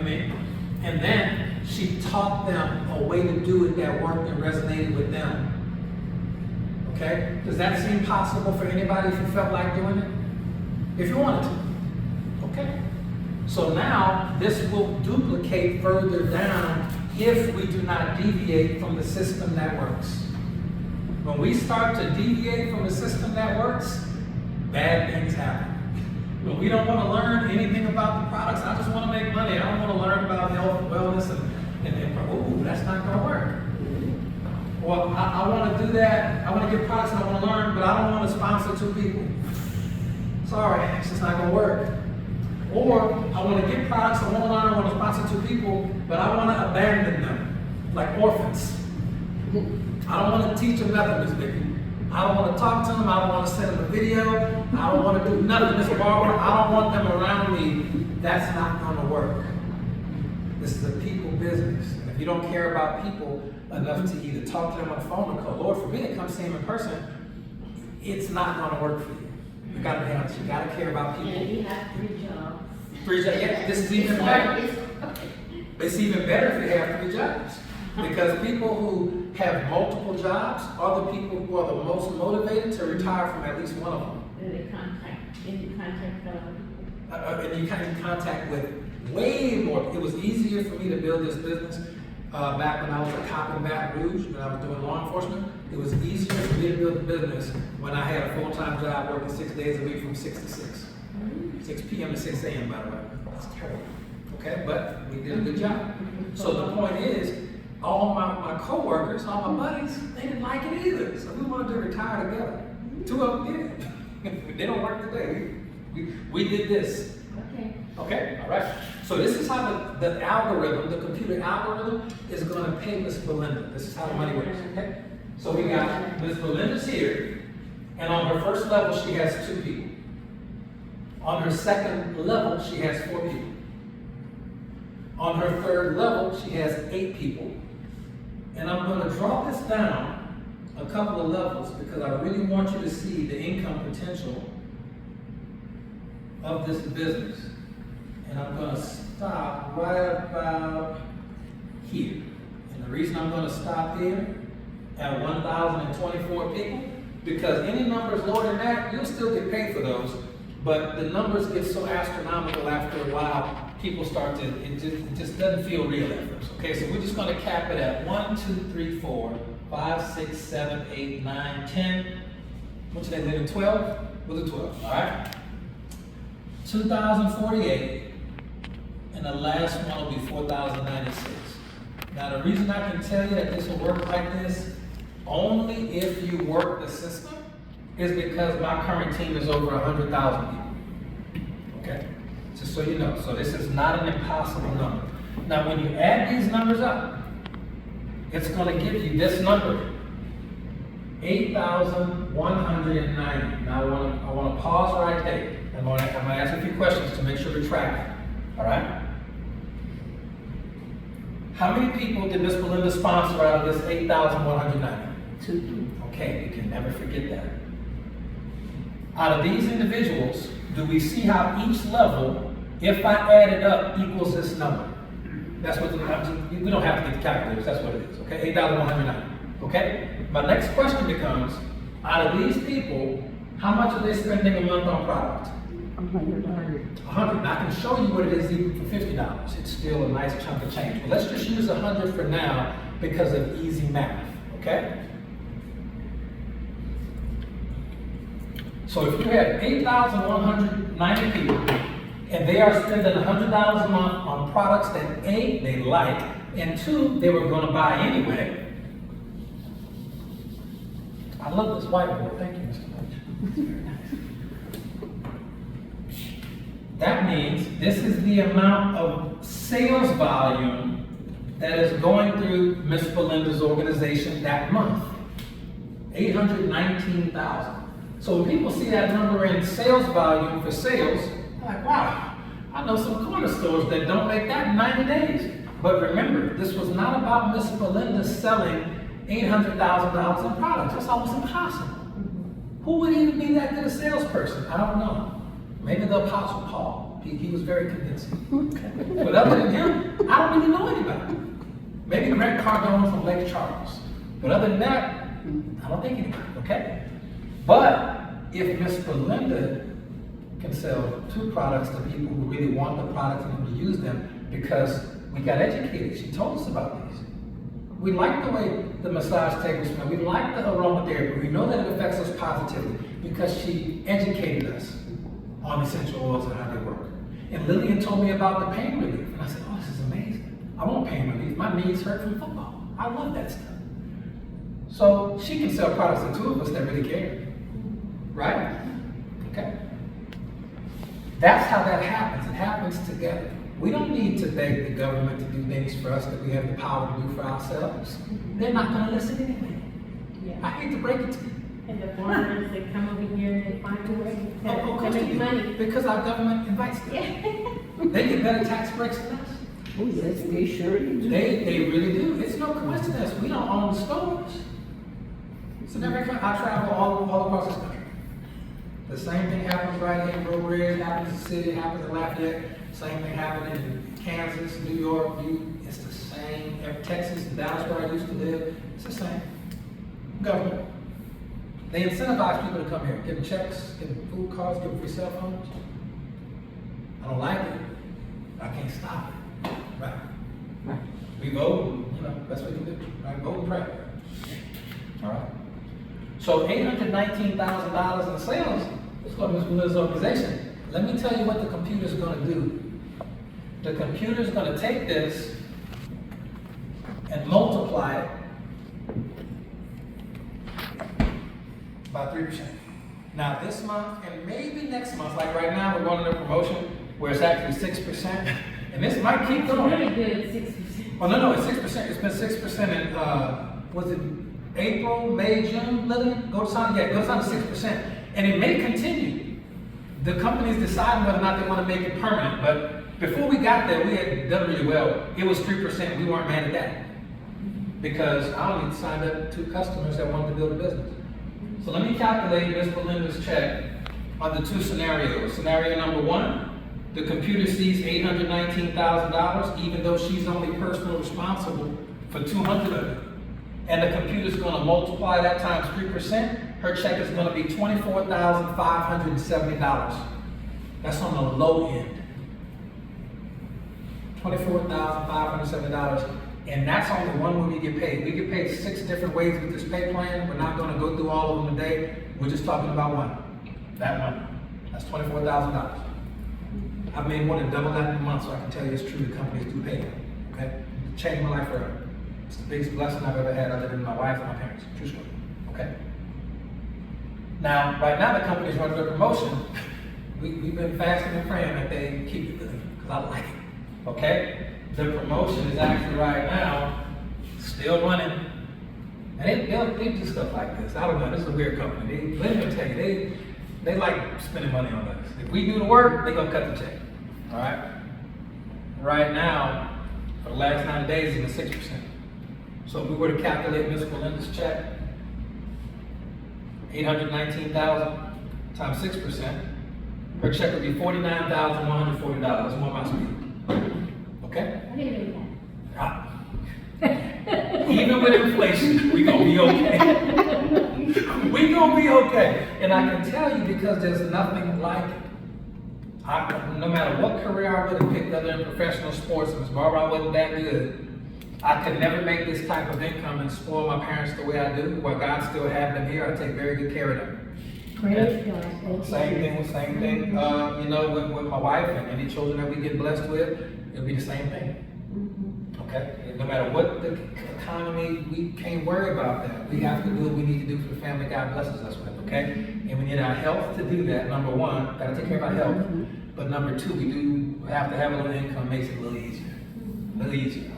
to me. And then she taught them a way to do it that worked and resonated with them. Okay? Does that seem possible for anybody if you felt like doing it? If you wanted to. Okay? So now this will duplicate further down if we do not deviate from the system that works. When we start to deviate from the system that works, bad things happen. When we don't want to learn anything about the products, I just want to make money. I don't want to learn about health, wellness, and ooh, that's not going to work. Well, I want to do that. I want to get products and I want to learn, but I don't want to sponsor 2 people. Sorry, it's just not going to work. Or I want to get products, I want to learn, I want to sponsor 2 people, but I want to abandon them like orphans. I don't want to teach them nothing, Miss Vicky. I don't want to talk to them. I don't want to send them a video. I don't want to do nothing, Mr. Barber. I don't want them around me. That's not going to work. This is a people business. And if you don't care about people enough to either talk to them on the phone or call, Lord forbid, come see them in person, it's not going to work for you. You got to be honest. You got to care about people. And you have 3 jobs. 3 jobs. Yeah, this is even better. It's even better if you have 3 jobs. Because people who have multiple jobs are the people who are the most motivated to retire from at least one of them. And you contact other people. And you come in contact with way more. It was easier for me to build this business back when I was a cop in Baton Rouge, when I was doing law enforcement. It was easier for me to build a business when I had a full-time job working 6 days a week from 6 to 6. 6 p.m. to 6 a.m. by the way. That's terrible. Okay, but we did a good job. So the point is, all my co-workers, all my buddies, they didn't like it either. So we wanted to retire together. 2 of them did. They don't work today. We did this. Okay. Okay, all right. So this is how the algorithm, the computer algorithm, is going to pay Miss Belinda. This is how the money works. Okay. So we got Miss Belinda's here, and on her first level she has 2 people. On her second level she has 4 people. On her third level she has 8 people. And I'm going to draw this down a couple of levels because I really want you to see the income potential of this business. And I'm going to stop right about here. And the reason I'm going to stop here at 1,024 people, because any numbers lower than that, you'll still get paid for those. But the numbers get so astronomical after a while, people start to, it just doesn't feel real at first. Okay, so we're just going to cap it at 1, 2, 3, 4, 5, 6, 7, 8, 9, 10. What should they live in? 12? We'll do 12, all right? 2,048, and the last one will be 4,096. Now the reason I can tell you that this will work like this, only if you work the system, is because my current team is over 100,000 people. Okay? Just so you know. So this is not an impossible number. Now when you add these numbers up, it's going to give you this number, 8,190. Now I want to pause right there. I'm going to ask a few questions to make sure we track it. All right? How many people did Miss Belinda sponsor out of this 8,190? 2. Okay, you can never forget that. Out of these individuals, do we see how each level, if I add it up, equals this number? That's what we don't have to get the calculators, that's what it is, okay? 8,190, okay? My next question becomes, out of these people, how much are they spending a month on product? 100. 100. Now I can show you what it is even for $50. It's still a nice chunk of change. But let's just use 100 for now because of easy math, okay? So if you had 8,190 people, and they are spending $100 a month on products that A, they like, and 2, they were going to buy anyway. I love this whiteboard. Thank you, Mr. Lynch. It's very nice. That means this is the amount of sales volume that is going through Miss Belinda's organization that month. 819,000. So when people see that number in sales volume for sales, they're like, wow, I know some corner stores that don't make that in 90 days. But remember, this was not about Miss Belinda selling $800,000 in products. That's almost impossible. Who would even be that good a salesperson? I don't know. Maybe the Apostle Paul. He was very convincing. But other than him, I don't really know anybody. Maybe Greg Cardone from Lake Charles. But other than that, I don't think anybody, okay? But if Miss Belinda can sell 2 products to people who really want the products and who use them, because we got educated, she told us about these. We like the way the massage tables smell. We like the aromatherapy. We know that it affects us positively because she educated us on essential oils and how they work. And Lillian told me about the pain relief. And I said, oh, this is amazing. I want pain relief. My knees hurt from football. I love that stuff. So she can sell products to 2 of us that really care. Right? Okay. That's how that happens. It happens together. We don't need to beg the government to do things for us that we have the power to do for ourselves. They're not going to listen anyway. Yeah. I hate to break it to you. And the foreigners, they come over here and they find a way to make money. Because our government invites them. Yeah. They get better tax breaks than us. Oh, yes, they surely do. They really do. It's no coincidence. We don't own the stores. So I travel all across this country. The same thing happens right here in Breaux Bridge, happens in the city, happens in Lafayette. Same thing happened in Kansas, New York. It's the same. Texas, Dallas, where I used to live. It's the same. Government. They incentivize people to come here, give them checks, give them food cards, give them free cell phones. I don't like it. I can't stop it. Right. We vote, that's what we can do. Right? Vote and pray. All right. So $819,000 in sales is going to Ms. Belinda's organization. Let me tell you what the computer's going to do. The computer's going to take this and multiply it by 3%. Now this month and maybe next month, like right now, we're running a promotion where it's actually 6%, and this might keep It's going. really good, 6%. Oh no, it's 6%. It's been 6% in was it April, May, June, Lillian? Go down to 6%. And it may continue. The company's deciding whether or not they want to make it permanent, but before we got there, we had done really well. It was 3%, we weren't mad at that. Because I only signed up 2 customers that wanted to build a business. So let me calculate Ms. Belinda's check under 2 scenarios. Scenario number 1, the computer sees $819,000, even though she's only personally responsible for 200 of it. And the computer's going to multiply that times 3%. Her check is going to be $24,570. That's on the low end. $24,570. And that's only one way we get paid. We get paid 6 different ways with this pay plan. We're not going to go through all of them today. We're just talking about one. That one. That's $24,000. I've made more than double that in a month, so I can tell you it's true. The companies do pay me. Okay? It changed my life forever. It's the biggest blessing I've ever had, other than my wife and my parents. True story. Okay? Now, right now, the company's running a promotion. We've been fasting and praying that they keep it good, because I like it. Okay? The promotion is actually right now still running. And they do stuff like this. I don't know, this is a weird company. Let me tell you, they like spending money on us. If we do the work, they're gonna cut the check. All right? Right now, for the last 90 days, it's been 6%. So if we were to calculate Ms. Belinda's check, $819,000 times 6%, her check would be $49,140. That's more my speed. Okay? I didn't know Even with inflation, we gonna be okay. We gonna be okay. And I can tell you because there's nothing like it. No matter what career I would have picked, other than professional sports, Ms. Barbara, I wasn't that good. I could never make this type of income and spoil my parents the way I do. While God still have them here, I take very good care of them. Praise God. Same thing. With my wife and any children that we get blessed with, it'll be the same thing. Okay? And no matter what the economy, we can't worry about that. We have to do what we need to do for the family God blesses us with, okay? And we need our health to do that. Number 1, gotta take care of our health. But number 2, we do have to have a little income, makes it a little easier.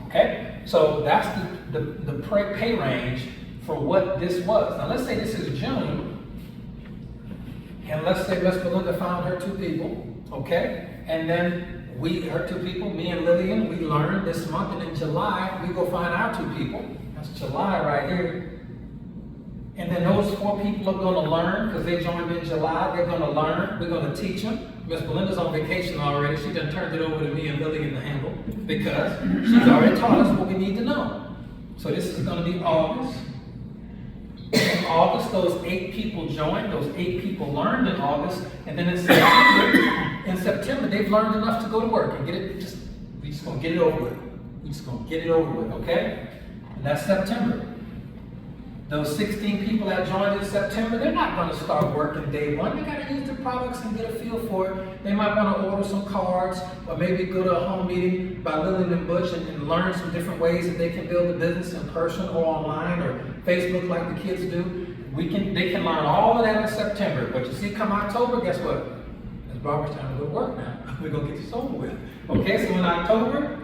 Okay? So that's the pay range for what this was. Now let's say this is June, and let's say Ms. Belinda found her 2 people, okay? And then her 2 people, me and Lillian, we learned this month, and in July, we go find our 2 people. That's July right here. And then those 4 people are gonna learn, because they joined in July, they're gonna learn, we're gonna teach them. Miss Belinda's on vacation already. She done turned it over to me and Lillian to handle because she's already taught us what we need to know. So this is gonna be August. In August, those 8 people joined, those 8 people learned in August, and then in September, they've learned enough to go to work and get it, we just gonna get it over with. We just gonna get it over with, okay? And that's September. Those 16 people that joined in September, they're not gonna start working day one. They gotta use the products and get a feel for it. They might wanna order some cards, or maybe go to a home meeting by Lillian and Butch and learn some different ways that they can build a business in person or online or Facebook like the kids do. They can learn all of that in September. But you see, come October, guess what? It's Barbara's time to go to work now. We're gonna get this over with. Okay, so in October,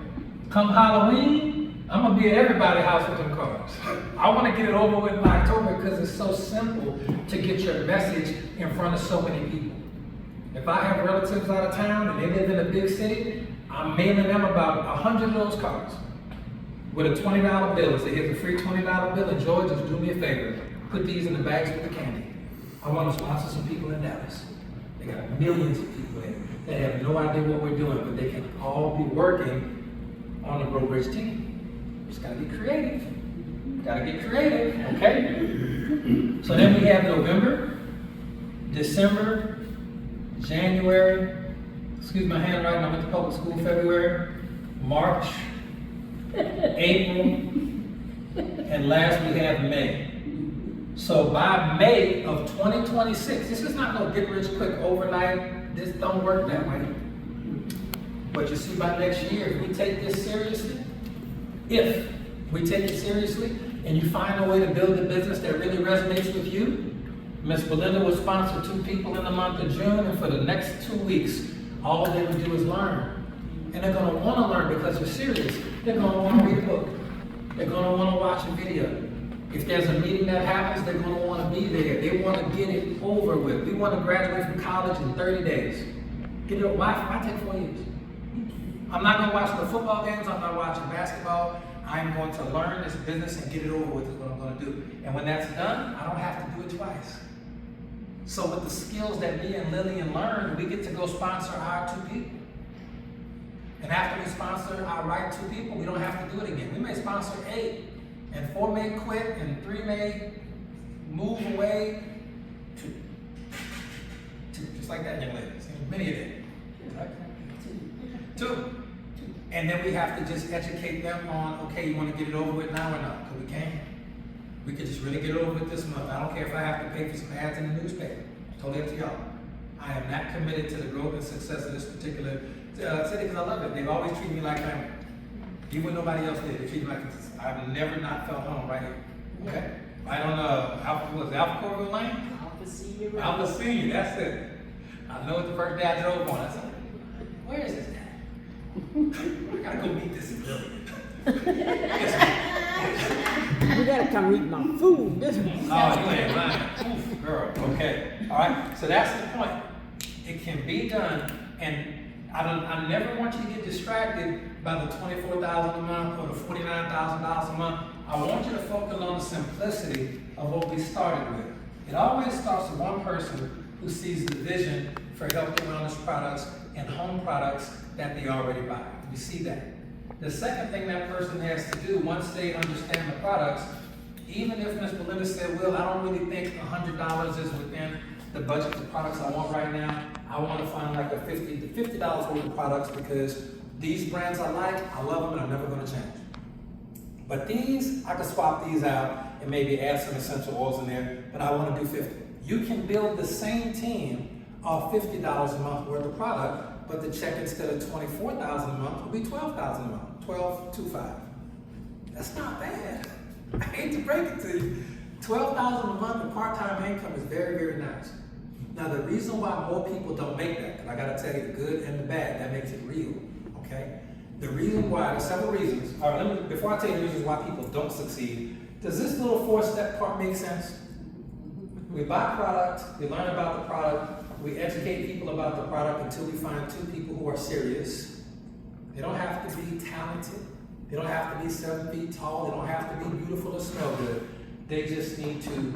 come Halloween, I'm gonna be at everybody's house with them cards. I wanna get it over with in October because it's so simple to get your message in front of so many people. If I have relatives out of town and they live in a big city, I'm mailing them about 100 of those cards with a $20 bill. Say, here's a free $20 bill, and George, just do me a favor. Put these in the bags with the candy. I want to sponsor some people in Dallas. They got millions of people there that have no idea what we're doing, but they can all be working on the Grow Rich team. Just gotta be creative. Gotta get creative, okay? So then we have November, December, January, excuse my handwriting, I went to public school February, March, April, and last we have May. So by May of 2026, this is not no get rich quick overnight, this don't work that way. But you see, by next year, if we take this seriously, and you find a way to build a business that really resonates with you, Miss Belinda will sponsor 2 people in the month of June, and for the next 2 weeks, all they will do is learn. And they're gonna wanna learn because they're serious. They're gonna wanna read a book. They're gonna wanna watch a video. If there's a meeting that happens, they're gonna wanna be there. They wanna get it over with. We wanna graduate from college in 30 days. Get it, why take 4 years? I'm not gonna watch the football games, I'm not watching basketball. I'm going to learn this business and get it over with is what I'm gonna do. And when that's done, I don't have to do it twice. So with the skills that me and Lillian learned, we get to go sponsor our 2 people. And after we sponsor our right 2 people, we don't have to do it again. We may sponsor 8, and 4 may quit, and 3 may move away. 2, just like that, young ladies. Many of them. Right? 2. And then we have to just educate them on, okay, you want to get it over with now or not? Because we can. We can just really get it over with this month. I don't care if I have to pay for some ads in the newspaper. Totally up to y'all. I am not committed to the growth and success of this particular city because I love it. They've always treated me like family. Even when nobody else did, they treated me like I've never not felt home right here. Okay? Right on Alpha Courville Lane? Alpha Senior, that's it. I know it's the first day I drove on. I said, where is this at? I gotta go meet this Lillian. You gotta come eat my food. This Oh, you ain't lying. Oof, girl. Okay. All right. So that's the point. It can be done, and I never want you to get distracted by the $24,000 a month or the $49,000 a month. I want you to focus on the simplicity of what we started with. It always starts with one person who sees the vision for health and wellness products and home products that they already buy. We see that. The second thing that person has to do, once they understand the products, even if Ms. Belinda said, Will, I don't really think $100 is within the budget of products I want right now. I want to find like a $50 worth of products because these brands I like, I love them, and I'm never going to change. But these, I could swap these out and maybe add some essential oils in there, but I want to do 50. You can build the same team off $50 a month worth of product, but the check instead of $24,000 a month will be $12,000 a month, $12,250. That's not bad. I hate to break it to you. $12,000 a month of part-time income is very, very nice. Now the reason why more people don't make that, because I gotta tell you the good and the bad, that makes it real, okay? The reason why, there's several reasons. All right, before I tell you the reasons why people don't succeed, does this little 4-step part make sense? We buy product, we learn about the product, we educate people about the product until we find 2 people who are serious. They don't have to be talented. They don't have to be 7 feet tall. They don't have to be beautiful or smell good. They just need to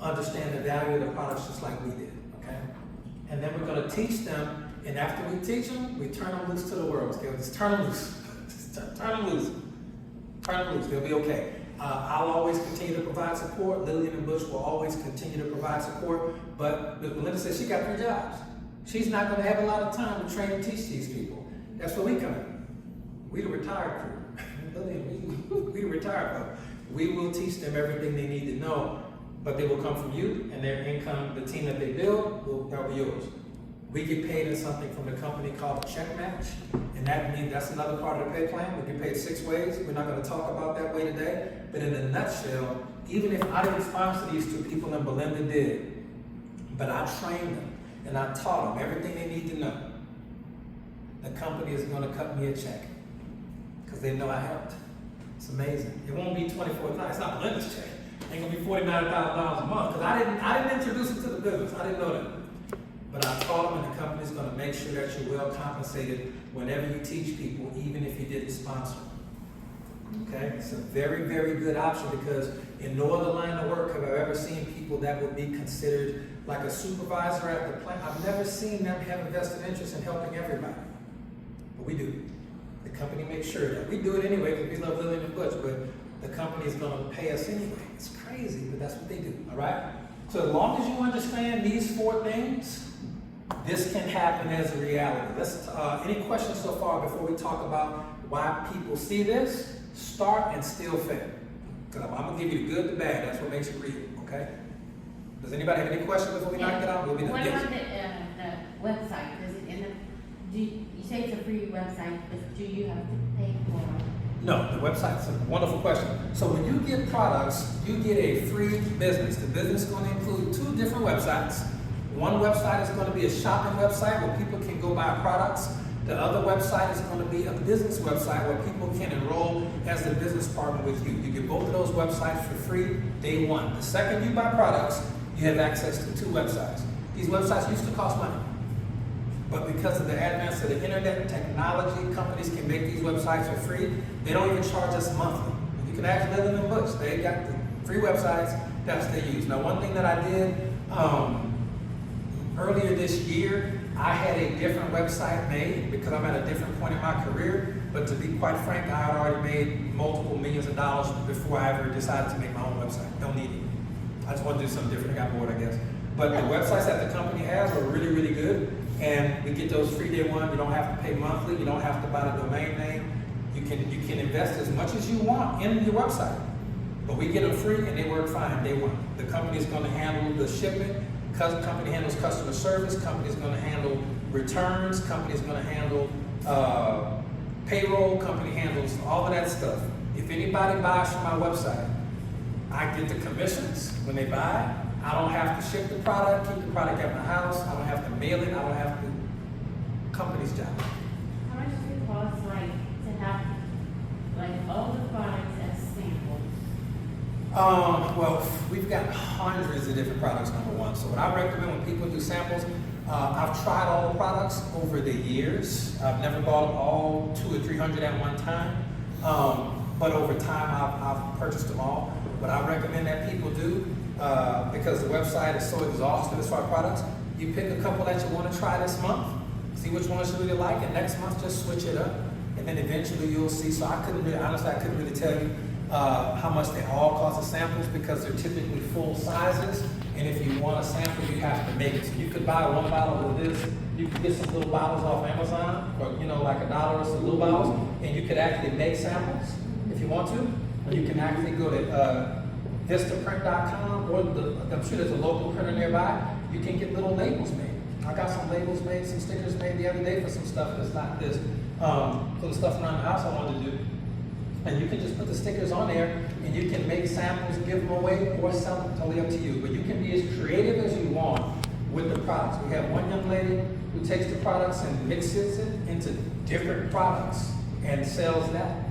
understand the value of the products just like we did, okay? And then we're gonna teach them And after we teach them, we turn them loose to the world. Okay, just turn them loose. Just turn them loose. Turn them loose. They'll be okay. I'll always continue to provide support. Lillian and Bush will always continue to provide support. But Melinda said she got 3 jobs. She's not going to have a lot of time to train and teach these people. That's where we come in. We the retired crew. Lillian, we the retired crew. We will teach them everything they need to know, but they will come from you, and their income, the team that they build, that'll be yours. We get paid in something from the company called a check match, and that means that's another part of the pay plan. We get paid 6 ways. We're not going to talk about that way today, but in a nutshell, even if I didn't sponsor these 2 people and Belinda did, but I trained them and I taught them everything they need to know, the company is going to cut me a check because they know I helped. It's amazing. It won't be $24,000. It's not Belinda's check. It ain't gonna be $49,000 a month because I didn't introduce it to the business. I didn't know that. But I taught them, and the company's going to make sure that you're well compensated whenever you teach people, even if you didn't sponsor. Okay? It's a very, very good option because in no other line of work have I ever seen people that would be considered like a supervisor at the plant. I've never seen them have a vested interest in helping everybody. But we do. The company makes sure that. We do it anyway because we love Lillian and Butch, but the company is going to pay us anyway. It's crazy, but that's what they do. All right? So as long as you understand these 4 things, this can happen as a reality. Let's, any questions so far before we talk about why people see this? Start and still fail. Because I'm going to give you the good, the bad. That's what makes it real, okay? Does anybody have any questions before we knock it out? We'll be done. What about the website? Does it end up, you say it's a free website, but do you have to pay for it? No, the website's a wonderful question. So when you get products, you get a free business. The business is going to include 2 different websites. One website is going to be a shopping website where people can go buy products. The other website is going to be a business website where people can enroll as a business partner with you. You get both of those websites for free day 1. The second you buy products, you have access to 2 websites. These websites used to cost money. But because of the advance of the internet and technology, companies can make these websites for free. They don't even charge us monthly. You can ask Lillian and Butch. They got the free websites, that's what they use. Now, one thing that I did earlier this year, I had a different website made because I'm at a different point in my career. But to be quite frank, I had already made multiple millions of dollars before I ever decided to make my own website. Don't need it. I just want to do something different. I got bored, I guess. But the websites that the company has are really, really good. And we get those free day 1. You don't have to pay monthly. You don't have to buy the domain name. You can invest as much as you want in your website. But we get them free and they work fine day 1. The company is going to handle the shipment. Company handles customer service. Company is going to handle returns. Company is going to handle payroll. Company handles all of that stuff. If anybody buys from my website, I get the commissions when they buy. I don't have to ship the product, keep the product at my house. I don't have to mail it. I don't have to. Company's job. How much does it cost, to have, all the products as samples? Well, we've got hundreds of different products, number 1. So what I recommend when people do samples, I've tried all the products over the years. I've never bought them all 200 or 300 at one time. But over time, I've purchased them all. What I recommend that people do, because the website is so exhaustive as far as products, you pick a couple that you want to try this month, see which ones you really like, and next month just switch it up, and then eventually you'll see. So I couldn't really tell you how much they all cost as samples because they're typically full sizes, and if you want a sample, you have to make it. So you could buy 1 bottle of this. You could get some little bottles off Amazon, or like $1 or some little bottles, and you could actually make samples if you want to. Or you can actually go to vistaprint.com, or I'm sure there's a local printer nearby. You can get little labels made. I got some labels made, some stickers made the other day for some stuff that's not this, for the stuff around the house I wanted to do. And you can just put the stickers on there, and you can make samples, give them away, or sell them, totally up to you. But you can be as creative as you want with the products. We have one young lady who takes the products and mixes it into different products and sells that.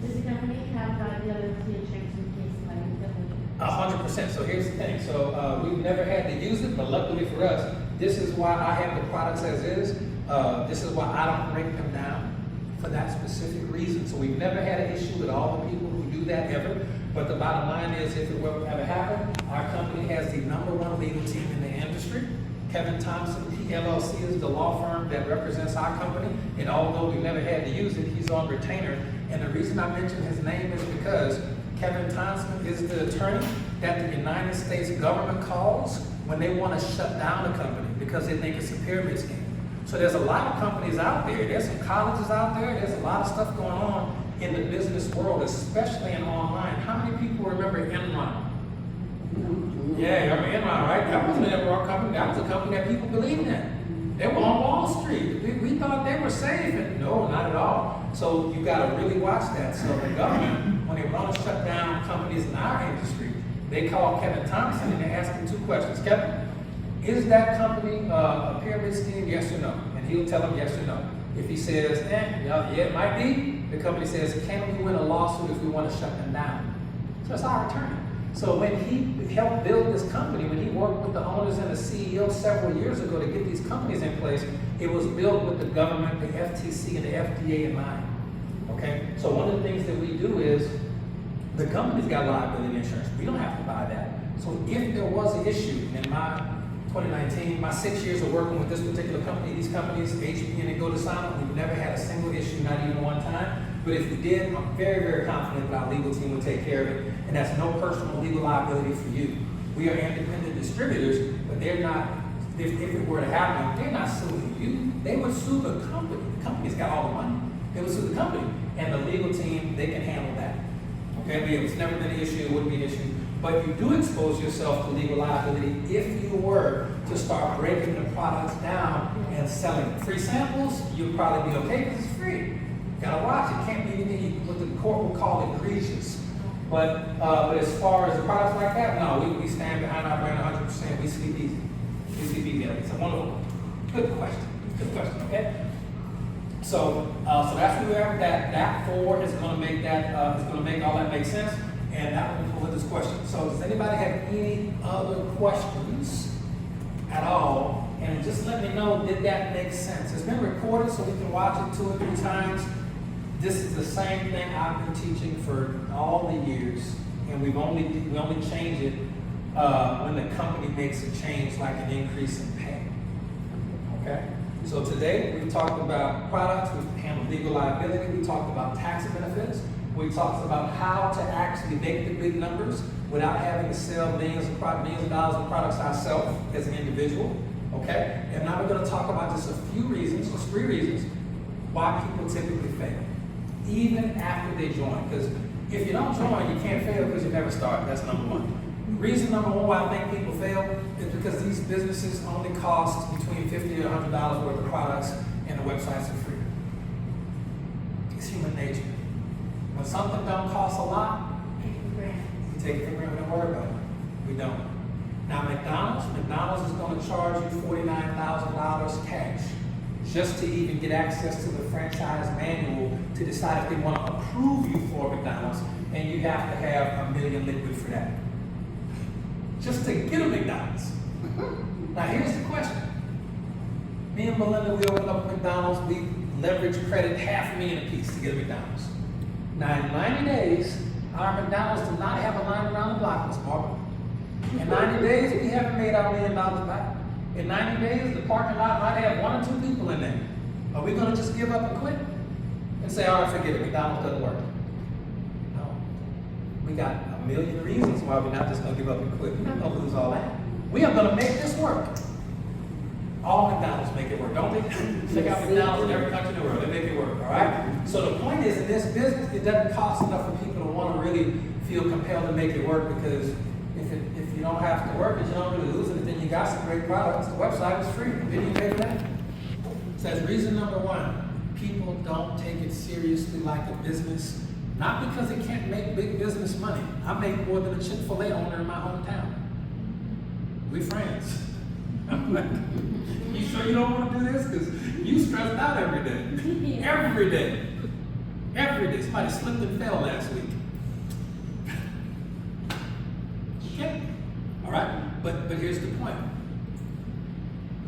Does the company have liability insurance in case somebody doesn't? 100%. So here's the thing. So we've never had to use it, but luckily for us, this is why I have the products as is. This is why I don't break them down for that specific reason. So we've never had an issue with all the people who do that ever. But the bottom line is, if it were to ever happen, our company has the #1 legal team in the industry. Kevin Thompson, PLLC is the law firm that represents our company, and although we never had to use it, he's on retainer. And the reason I mention his name is because Kevin Thompson is the attorney that the United States government calls when they want to shut down a company because they think it's a pyramid scheme. So there's a lot of companies out there, there's some colleges out there, there's a lot of stuff going on in the business world, especially in online. How many people remember Enron? Yeah, you remember Enron, right? That wasn't an Enron company, that was a company that people believed in. They were on Wall Street. We thought they were safe, and no, not at all. So you gotta really watch that. So the government, when they want to shut down companies in our industry, they call Kevin Thompson and they ask him two questions. Kevin, is that company a pyramid scheme, yes or no? And he'll tell them yes or no. If he says, yeah, it might be, the company says, can we win a lawsuit if we want to shut them down? So it's our attorney. So when he helped build this company, when he worked with the owners and the CEO several years ago to get these companies in place, it was built with the government, the FTC, and the FDA in mind. Okay? So one of the things that we do is, the company's got liability insurance. We don't have to buy that. So if there was an issue in my 2019, my 6 years of working with this particular company, these companies, HP and Go to Silent, we've never had a single issue, not even one time. But if we did, I'm very, very confident that our legal team would take care of it. And that's no personal legal liability for you. We are independent distributors, but they're not, if it were to happen, they're not suing you. They would sue the company. The company's got all the money. They would sue the company. And the legal team, they can handle that. Okay, it's never been an issue, it wouldn't be an issue. But you do expose yourself to legal liability if you were to start breaking the products down and selling free samples. You'll probably be okay because it's free. You gotta watch it. Can't be anything what the court would call egregious. But as far as the products like that, no, we stand behind our brand 100%. We sleep easy. We sleep easy. It's a wonderful, good question. Good question. Okay. So that's where we are. That 4 is going to make that is going to make all that make sense, and that will put this question. So does anybody have any other questions at all? And just let me know, did that make sense? It's been recorded, so we can watch it 2 or 3 times. This is the same thing I've been teaching for all the years, and we only change it when the company makes a change, like an increase in pay. Okay. So today we talked about products, we handled legal liability, we talked about tax benefits, we talked about how to actually make the big numbers without having to sell millions of dollars of products ourselves as an individual, okay? And now we're going to talk about just a few reasons, just 3 reasons, why people typically fail, even after they join. Because if you don't join, you can't fail because you never started. That's number 1. Reason number 1 why I think people fail is because these businesses only cost between $50 to $100 worth of products, and the websites are free. It's human nature. When something don't cost a lot, we take it for granted. We don't worry about it. We don't. Now McDonald's is going to charge you $49,000 cash just to even get access to the franchise manual to decide if they want to approve you for McDonald's, and you have to have $1 million liquid for that. Just to get a McDonald's. Now here's the question. Me and Melinda, we opened up McDonald's, we leveraged credit $500,000 a piece to get a McDonald's. Now in 90 days, our McDonald's did not have a line around the block, Ms. Margaret. In 90 days, we haven't made our $1 million back. In 90 days, the parking lot might have 1 or 2 people in there. Are we gonna just give up and quit? And say, all right, forget it, McDonald's doesn't work. No. We got a million reasons why we're not just gonna give up and quit. We're not gonna lose all that. We are gonna make this work. All McDonald's make it work, don't they? Check out McDonald's in every country in the world, they make it work, all right? So the point is, in this business, it doesn't cost enough for people to want to really feel compelled to make it work, because if you don't have to work and you don't really lose it, then you got some great products. The website is free. Didn't you pay for that? So that's reason number 1. People don't take it seriously like a business, not because they can't make big business money. I make more than a Chick-fil-A owner in my hometown. We friends. I'm like, you sure you don't want to do this? Because you stressed out every day. Every day. Every day. Somebody slipped and fell last week. Okay? All right? But here's the point.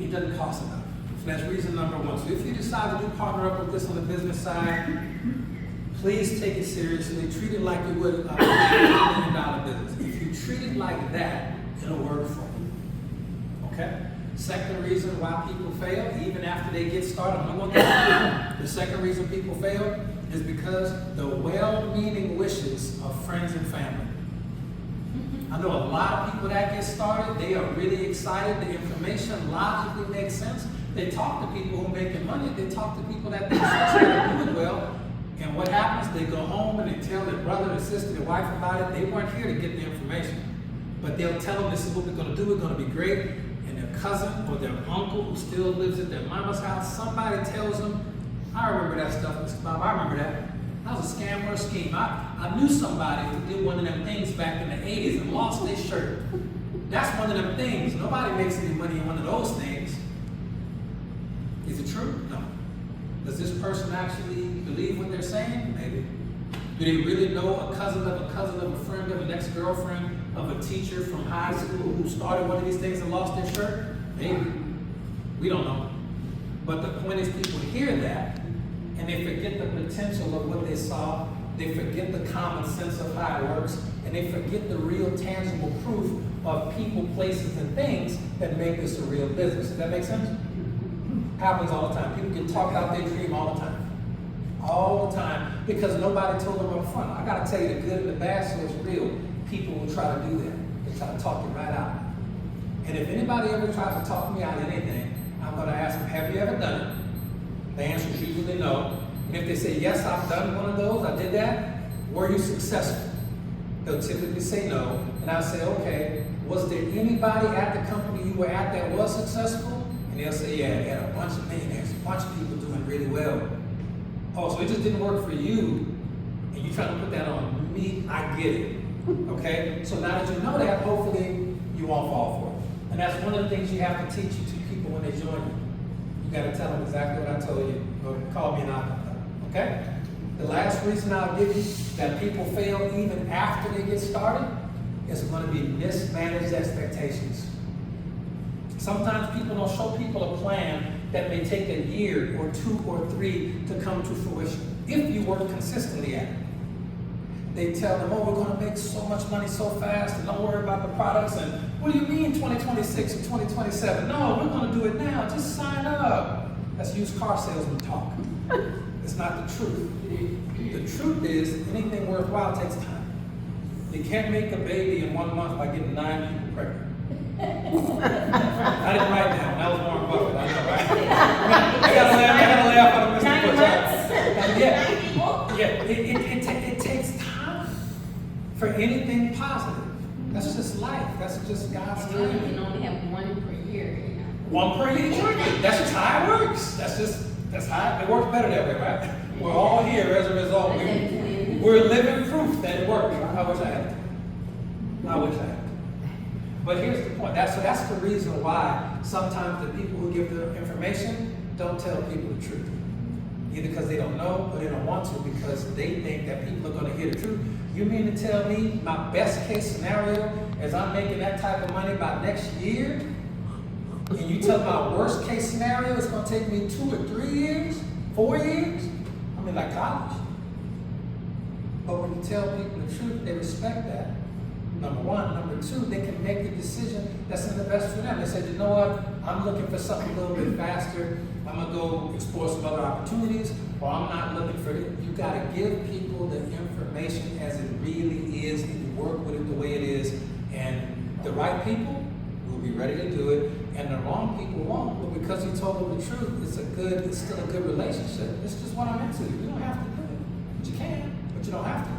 It doesn't cost enough. So that's reason number 1. So if you decide to partner up with this on the business side, please take it seriously. Treat it like you would a $1 million business. If you treat it like that, it'll work for you. Okay? Second reason why people fail, even after they get started, I'm not gonna get the second reason people fail is because the well-meaning wishes of friends and family. I know a lot of people that get started, they are really excited, the information logically makes sense. They talk to people who are making money, they talk to people that think they're doing well, and what happens, they go home and they tell their brother, their sister, their wife about it. They weren't here to get the information, but they'll tell them this is what we're gonna do, it's gonna be great, and their cousin or their uncle who still lives at their mama's house, somebody tells them, I remember that stuff, Mr. Bob, I remember that. That was a scam or a scheme. I knew somebody who did one of them things back in the 80s and lost their shirt. That's one of them things. Nobody makes any money in one of those things. Is it true? No. Does this person actually believe what they're saying? Maybe. Do they really know a cousin of a cousin of a friend of an ex-girlfriend of a teacher from high school who started one of these things and lost their shirt? Maybe. We don't know. But the point is people hear that and they forget the potential of what they saw, they forget the common sense of how it works, and they forget the real tangible proof of people, places, and things that make this a real business. Does that make sense? Happens all the time. People can talk out their dream all the time. All the time, because nobody told them up front. I gotta tell you the good and the bad, so it's real. People will try to do that. They try to talk you right out. And if anybody ever tries to talk me out of anything, I'm gonna ask them, have you ever done it? The answer is usually no. And if they say, yes, I've done one of those, I did that, were you successful? They'll typically say no. And I'll say, okay, was there anybody at the company you were at that was successful? And they'll say, yeah, they had a bunch of millionaires, a bunch of people doing really well. Oh, so it just didn't work for you, and you're trying to put that on me? I get it. Okay? So now that you know that, hopefully you won't fall for it. And that's one of the things you have to teach you to people when they join you. You got to tell them exactly what I told you. Or call me and I'll come down. Okay? The last reason I'll give you that people fail even after they get started is going to be mismanaged expectations. Sometimes people don't show people a plan that may take a year or 2 or 3 to come to fruition if you work consistently at it. They tell them, oh, we're going to make so much money so fast and don't worry about the products. And what do you mean 2026 and 2027? No, we're going to do it now. Just sign up. That's used car salesman talk. It's not the truth. The truth is anything worthwhile takes time. You can't make a baby in 1 month by getting 9 people pregnant. I didn't write that one. That was Warren Buffett. I know, right? I gotta laugh out of Mr. It takes time for anything positive. That's just life. That's just God's You timing. can only have 1 per year, you know. 1 per year. That's just how it works. That's how it works better that way, right? We're all here as a result. We're living proof that it works. I wish I had it. I wish I had it. But here's the point. That's the reason why sometimes the people who give the information don't tell people the truth. Either because they don't know or they don't want to because they think that people are going to hear the truth. You mean to tell me my best case scenario is I'm making that type of money by next year? And you tell my worst case scenario it's going to take me 2 or 3 years? 4 years? I mean, like college. But when you tell people the truth, they respect that. Number one. Number two, they can make the decision that's in the best for them. They said, you know what, I'm looking for something a little bit faster. I'm going to go explore some other opportunities, or I'm not looking for it. You got to give people the information as it really is, and you work with it the way it is. And the right people will be ready to do it, and the wrong people won't. But because you told them the truth, it's still a good relationship. It's just what I'm into. You don't have to do it. But you can, but you don't have to.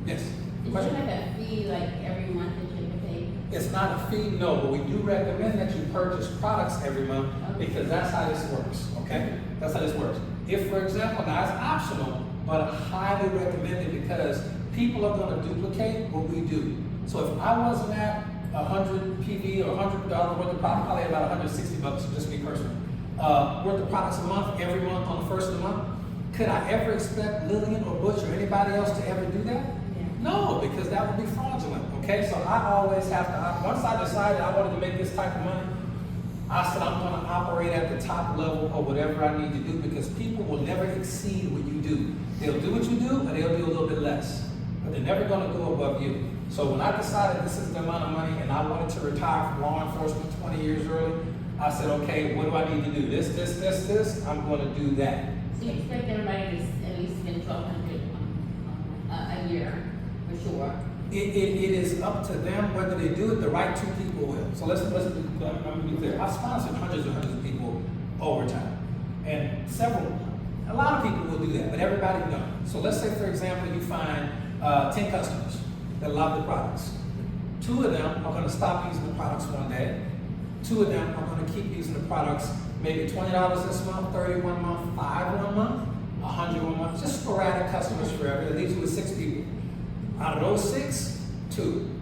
Yes? Is there like a fee like every month that you have to pay? It's not a fee, no, but we do recommend that you purchase products every month because that's how this works, okay? That's how this works. If, for example, now it's optional, but I highly recommend it because people are going to duplicate what we do. So if I wasn't at 100 PV or $100 worth of product, probably about 160 bucks, just me personally, worth of products a month, every month on the first of the month, could I ever expect Lillian or Butch or anybody else to ever do that? No, because that would be fraudulent, okay? So I always have to, once I decided I wanted to make this type of money, I said I'm going to operate at the top level of whatever I need to do because people will never exceed what you do. They'll do what you do, or they'll do a little bit less, but they're never going to go above you. So when I decided this is the amount of money and I wanted to retire from law enforcement 20 years early, I said, okay, what do I need to do? This, I'm gonna do that. So you expect everybody to at least spend 1,200 a year, for sure? It is up to them whether they do it. The right two people will. So let me be clear. I've sponsored hundreds and hundreds of people over time, and a lot of people will do that, but everybody no. So let's say, for example, you find 10 customers that love the products. 2 of them are going to stop using the products one day. 2 of them are going to keep using the products. Maybe $20 this month, $30 one month, $5 one month, $100 one month. Just sporadic customers forever. That leaves you with 6 people. Out of those 6, 2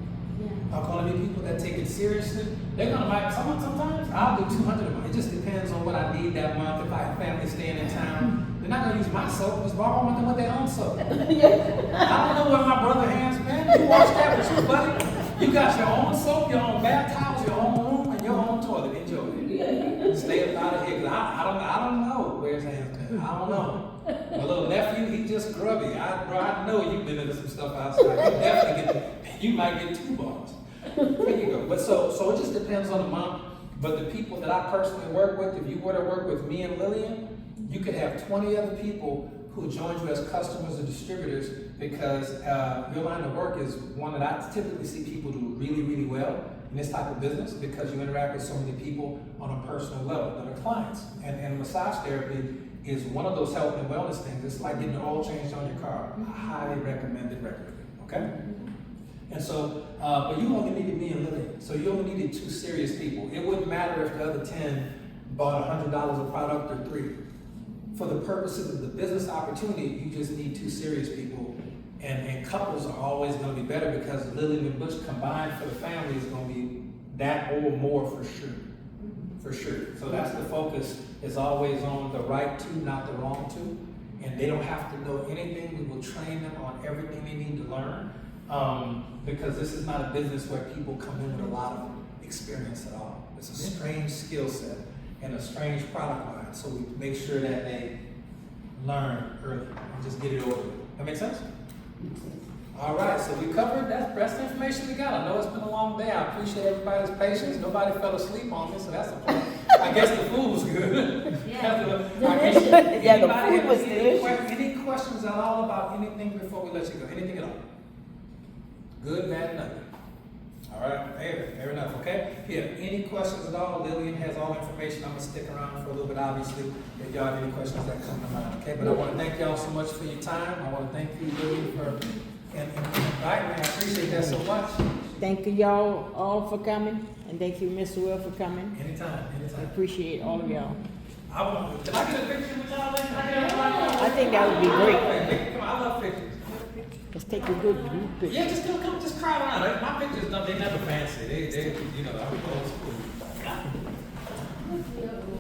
are going to be people that take it seriously. They're going to buy sometimes I'll do 200 a month. It just depends on what I need that month. If I have family staying in town, they're not going to use my soap. Just borrow them with their own soap. I don't know what my brother hands, man. You wash that with you, buddy. You got your own soap, your own bath towels, your own room, and your own toilet. Enjoy it. Stay out of here. Cause I don't know where his hands been. I don't know. My little nephew, he just grubby. I know you've been into some stuff outside. You definitely you might get 2 bars. There you go. But so it just depends on the month. But the people that I personally work with, if you were to work with me and Lillian, you could have 20 other people who join you as customers or distributors because your line of work is one that I typically see people do really, really well in this type of business because you interact with so many people on a personal level that are clients. And massage therapy is one of those health and wellness things. It's like getting the oil changed on your car. I highly recommend it regularly, okay? And so, but you only needed me and Lillian. So you only needed 2 serious people. It wouldn't matter if the other 10 bought $100 of product or 3. For the purposes of the business opportunity, you just need 2 serious people. And couples are always going to be better because Lillian and Butch combined for the family is going to be that or more for sure. For sure. So that's the focus is always on the right 2, not the wrong 2. And they don't have to know anything. We will train them on everything they need to learn. Because this is not a business where people come in with a lot of experience at all. It's a strange skill set and a strange product line. So we make sure that they learn early and just get it over with. That make sense? All right, so we covered that's the best information we got. I know it's been a long day. I appreciate everybody's patience. Nobody fell asleep on me, so that's a plus. I guess the food was good. Yeah. The food was delicious. Any questions at all about anything before we let you go? Anything at all? Good, bad, nothing. All right, fair enough, okay? Yeah, any questions at all? Lillian has all the information. I'm gonna stick around for a little bit, obviously, if y'all have any questions that come to mind, okay? But I wanna thank y'all so much for your time. I wanna thank you, Lillian, for inviting me. I appreciate that so much. Thank you y'all all for coming, and thank you, Mr. Will, for coming. Anytime. I appreciate all of y'all. Can I get a picture with y'all later? I think that would be great. Come on, I love pictures. Let's take a good group picture. Yeah, just come, just crowd around. My pictures, they never fancy. They, I'm old school.